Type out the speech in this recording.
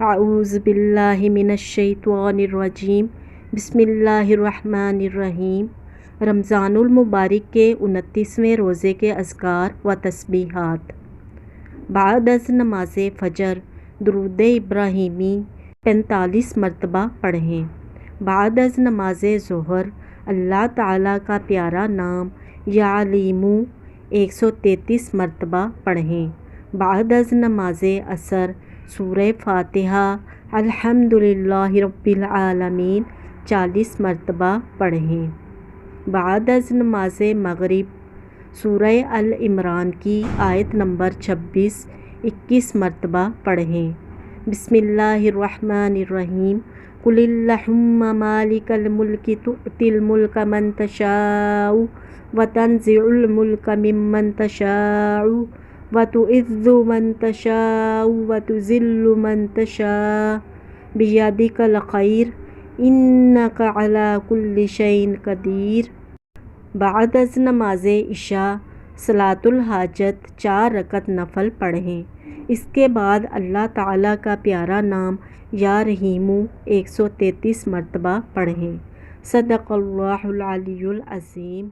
اعوذ باللہ من الشیطان الرجیم، بسم اللہ الرحمن الرحیم۔ رمضان المبارک کے 29ویں روزے کے اذکار و تسبیحات۔ بعد از نماز فجر درود ابراہیمی 45 مرتبہ پڑھیں۔ بعد از نماز ظہر اللہ تعالیٰ کا پیارا نام یا علیمو 133 مرتبہ پڑھیں۔ بعد از نماز عصر سورہ فاتحہ الحمدللہ رب العالمین 40 مرتبہ پڑھیں۔ بعد از نماز مغرب سورہ ال عمران کی آیت نمبر 26 21 مرتبہ پڑھیں۔ بسم اللہ الرحمن الرحیم۔ قل اللہم مالک الملک تؤتی الملک من تشاء وتنزع الملک ممن تشاء وتعز من تشاء وتذل من تشاء بیدک الخیر انک علی کل شیء قدیر۔ بعد از نماز عشاء صلاۃ الحاجت 4 رکعت نفل پڑھیں۔ اس کے بعد اللہ تعالیٰ کا پیارا نام یا رحیمو 133 مرتبہ پڑھیں۔ صدق اللہ العلی العظیم۔